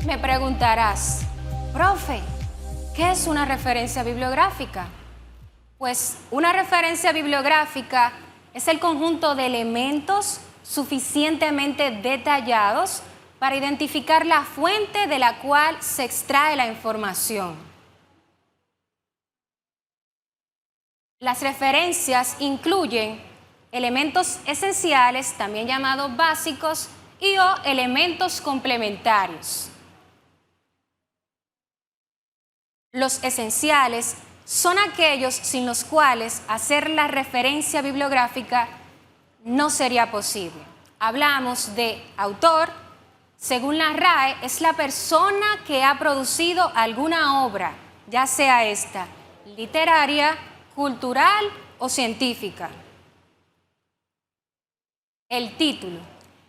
Me preguntarás, profe, ¿qué es una referencia bibliográfica? Pues una referencia bibliográfica es el conjunto de elementos suficientemente detallados para identificar la fuente de la cual se extrae la información. Las referencias incluyen elementos esenciales, también llamados básicos, y o elementos complementarios. Los esenciales son aquellos sin los cuales hacer la referencia bibliográfica no sería posible. Hablamos de autor. Según la RAE, es la persona que ha producido alguna obra, ya sea esta literaria, cultural o científica. El título.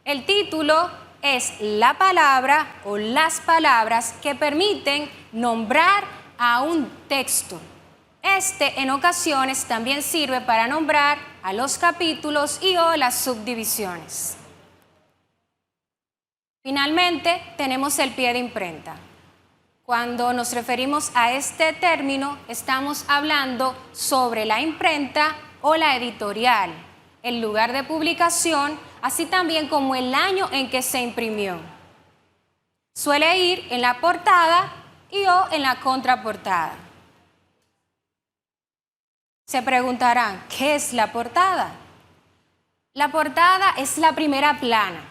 El título es la palabra o las palabras que permiten nombrar a un texto. Este en ocasiones también sirve para nombrar a los capítulos y o las subdivisiones. Finalmente, tenemos el pie de imprenta. Cuando nos referimos a este término, estamos hablando sobre la imprenta o la editorial, el lugar de publicación, así también como el año en que se imprimió. Suele ir en la portada y o en la contraportada. Se preguntarán, ¿qué es la portada? La portada es la primera plana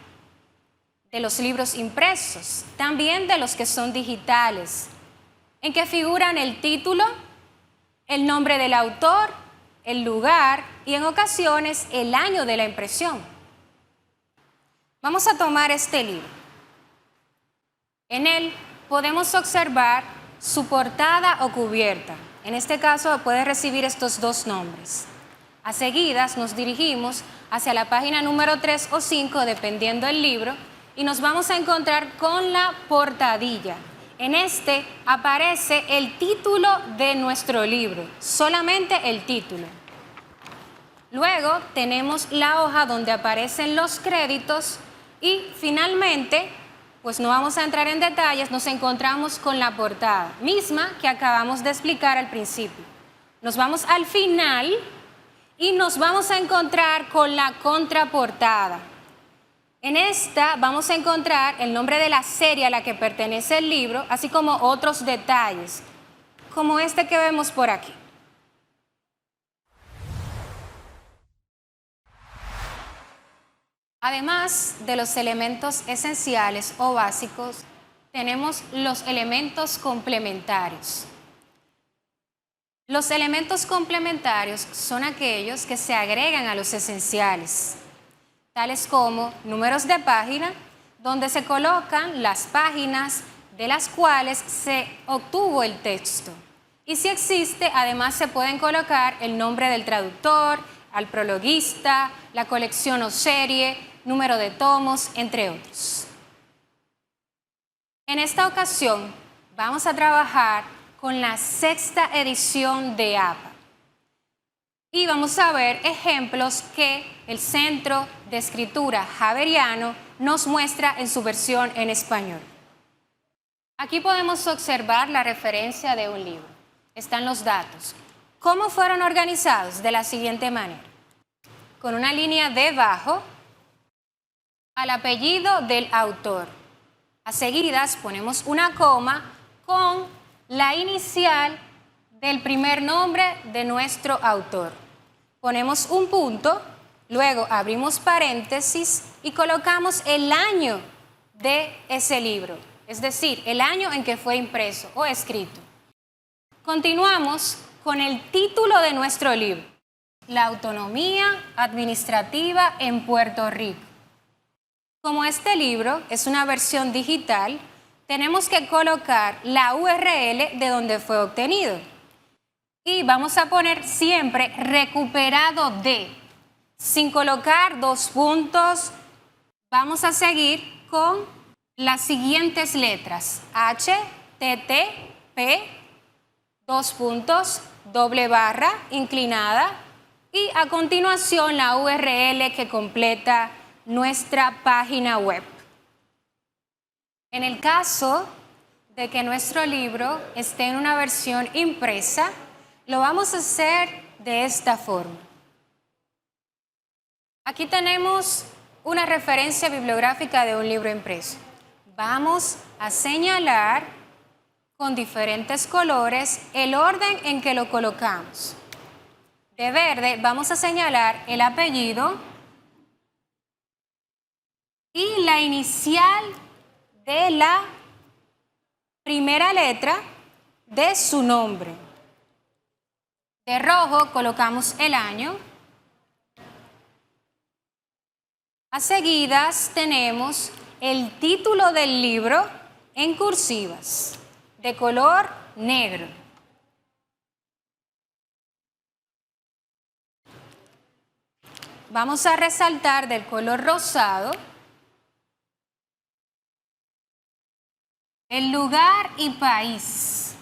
de los libros impresos, también de los que son digitales, en que figuran el título, el nombre del autor, el lugar y en ocasiones el año de la impresión. Vamos a tomar este libro. En él podemos observar su portada o cubierta. En este caso puede recibir estos dos nombres. A seguidas nos dirigimos hacia la página número 3 o 5, dependiendo del libro, y nos vamos a encontrar con la portadilla. En este aparece el título de nuestro libro, solamente el título. Luego tenemos la hoja donde aparecen los créditos y finalmente, pues no vamos a entrar en detalles, nos encontramos con la portada, misma que acabamos de explicar al principio. Nos vamos al final y nos vamos a encontrar con la contraportada. En esta vamos a encontrar el nombre de la serie a la que pertenece el libro, así como otros detalles, como este que vemos por aquí. Además de los elementos esenciales o básicos, tenemos los elementos complementarios. Los elementos complementarios son aquellos que se agregan a los esenciales, tales como números de página, donde se colocan las páginas de las cuales se obtuvo el texto. Y si existe, además se pueden colocar el nombre del traductor, al prologuista, la colección o serie, número de tomos, entre otros. En esta ocasión vamos a trabajar con la 6ª edición de APA. Y vamos a ver ejemplos que el Centro de Escritura Javeriano nos muestra en su versión en español. Aquí podemos observar la referencia de un libro. Están los datos. ¿Cómo fueron organizados? De la siguiente manera. Con una línea debajo al apellido del autor. A seguidas ponemos una coma con la inicial del primer nombre de nuestro autor. Ponemos un punto, luego abrimos paréntesis y colocamos el año de ese libro, es decir, el año en que fue impreso o escrito. Continuamos con el título de nuestro libro, La autonomía administrativa en Puerto Rico. Como este libro es una versión digital, tenemos que colocar la URL de donde fue obtenido. Y vamos a poner siempre recuperado de, sin colocar dos puntos. Vamos a seguir con las siguientes letras, H, T, T, P, dos puntos, doble barra, inclinada, y a continuación la URL que completa nuestra página web. En el caso de que nuestro libro esté en una versión impresa, lo vamos a hacer de esta forma. Aquí tenemos una referencia bibliográfica de un libro impreso. Vamos a señalar con diferentes colores el orden en que lo colocamos. De verde vamos a señalar el apellido y la inicial de la primera letra de su nombre. De rojo colocamos el año. A seguidas tenemos el título del libro en cursivas, de color negro. Vamos a resaltar del color rosado el lugar y país.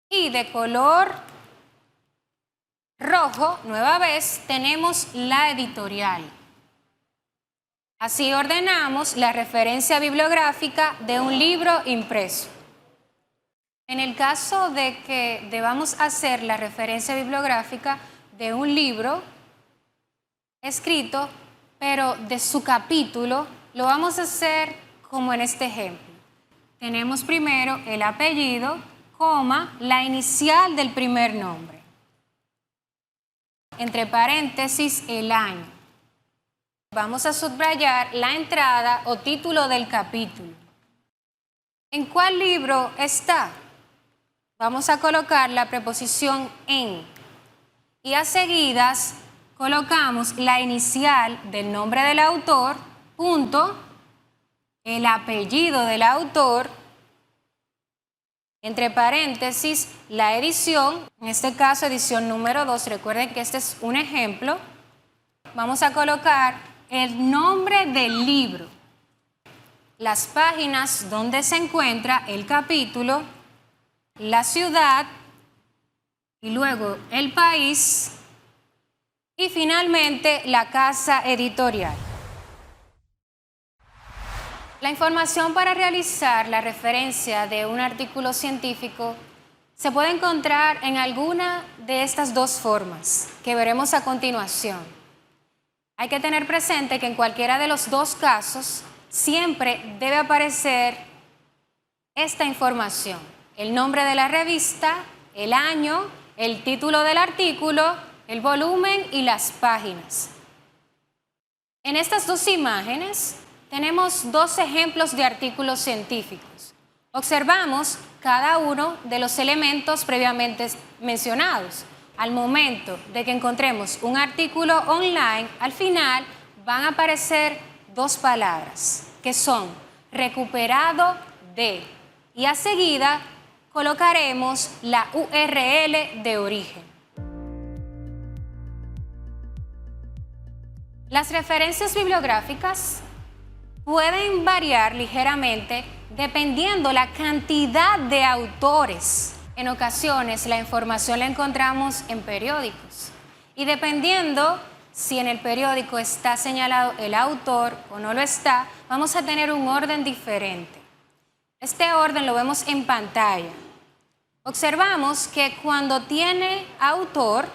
Y de color rojo, nueva vez, tenemos la editorial. Así ordenamos la referencia bibliográfica de un libro impreso. En el caso de que debamos hacer la referencia bibliográfica de un libro escrito, pero de su capítulo, lo vamos a hacer como en este ejemplo. Tenemos primero el apellido, coma, la inicial del primer nombre. Entre paréntesis, el año. Vamos a subrayar la entrada o título del capítulo. ¿En cuál libro está? Vamos a colocar la preposición en y a seguidas colocamos la inicial del nombre del autor, punto, el apellido del autor, entre paréntesis, la edición, en este caso edición número 2, recuerden que este es un ejemplo. Vamos a colocar el nombre del libro, las páginas donde se encuentra el capítulo, la ciudad y luego el país y finalmente la casa editorial. La información para realizar la referencia de un artículo científico se puede encontrar en alguna de estas dos formas que veremos a continuación. Hay que tener presente que en cualquiera de los dos casos siempre debe aparecer esta información: el nombre de la revista, el año, el título del artículo, el volumen y las páginas. En estas dos imágenes tenemos dos ejemplos de artículos científicos. Observamos cada uno de los elementos previamente mencionados. Al momento de que encontremos un artículo online, al final van a aparecer dos palabras que son recuperado de, y a seguida colocaremos la URL de origen. Las referencias bibliográficas pueden variar ligeramente dependiendo la cantidad de autores. En ocasiones la información la encontramos en periódicos y dependiendo si en el periódico está señalado el autor o no lo está, vamos a tener un orden diferente. Este orden lo vemos en pantalla. Observamos que cuando tiene autor,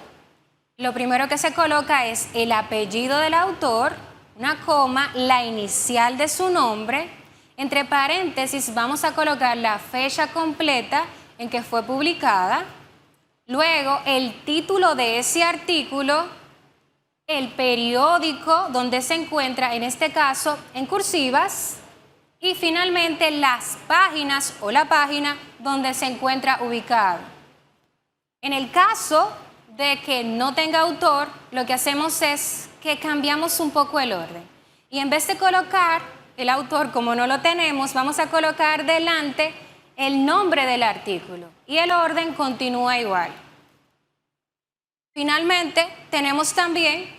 lo primero que se coloca es el apellido del autor, una coma, la inicial de su nombre, entre paréntesis vamos a colocar la fecha completa en que fue publicada, luego el título de ese artículo, el periódico donde se encuentra, en este caso en cursivas, y finalmente las páginas o la página donde se encuentra ubicado. En el caso de que no tenga autor, lo que hacemos es que cambiamos un poco el orden. Y en vez de colocar el autor como no lo tenemos, vamos a colocar delante el nombre del artículo y el orden continúa igual. Finalmente, tenemos también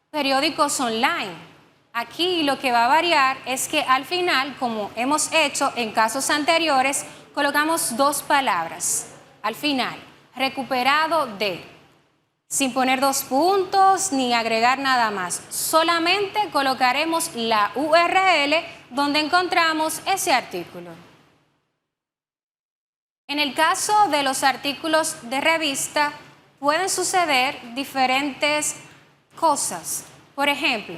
periódicos online. Aquí lo que va a variar es que al final, como hemos hecho en casos anteriores, colocamos dos palabras. Al final, recuperado de. sin poner dos puntos ni agregar nada más. Solamente colocaremos la URL donde encontramos ese artículo. En el caso de los artículos de revista, pueden suceder diferentes cosas. Por ejemplo,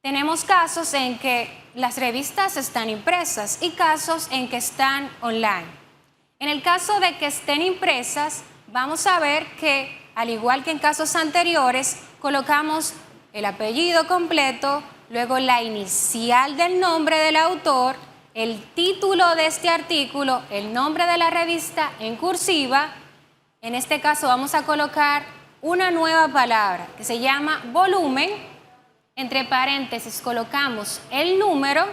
tenemos casos en que las revistas están impresas y casos en que están online. En el caso de que estén impresas, vamos a ver que, al igual que en casos anteriores, colocamos el apellido completo, luego la inicial del nombre del autor, el título de este artículo, el nombre de la revista en cursiva. En este caso vamos a colocar una nueva palabra que se llama volumen. Entre paréntesis colocamos el número,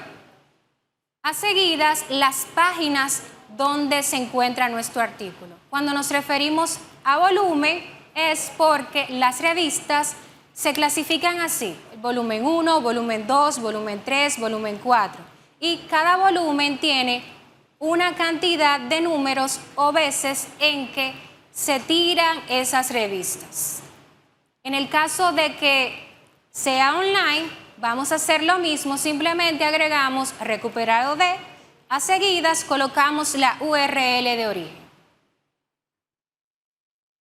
a seguidas las páginas donde se encuentra nuestro artículo. Cuando nos referimos a volumen es porque las revistas se clasifican así: volumen 1, volumen 2, volumen 3, volumen 4. Y cada volumen tiene una cantidad de números o veces en que se tiran esas revistas. En el caso de que sea online, vamos a hacer lo mismo, simplemente agregamos recuperado de, a seguidas colocamos la URL de origen.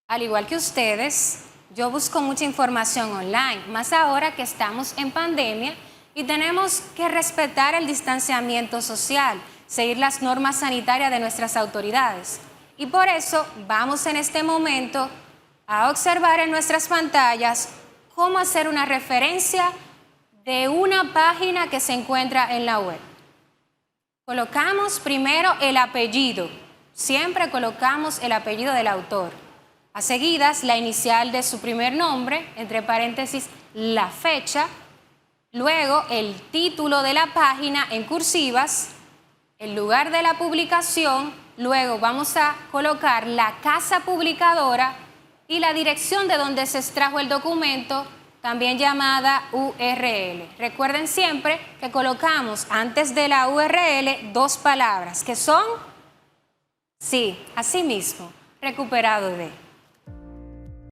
Al igual que ustedes, yo busco mucha información online, más ahora que estamos en pandemia y tenemos que respetar el distanciamiento social, seguir las normas sanitarias de nuestras autoridades. Y por eso vamos en este momento a observar en nuestras pantallas cómo hacer una referencia de una página que se encuentra en la web. Colocamos primero el apellido, siempre colocamos el apellido del autor. A seguidas, la inicial de su primer nombre, entre paréntesis, la fecha. Luego, el título de la página en cursivas, el lugar de la publicación. Luego vamos a colocar la casa publicadora y la dirección de donde se extrajo el documento, también llamada URL. Recuerden siempre que colocamos antes de la URL dos palabras que son, sí, así mismo, recuperado de.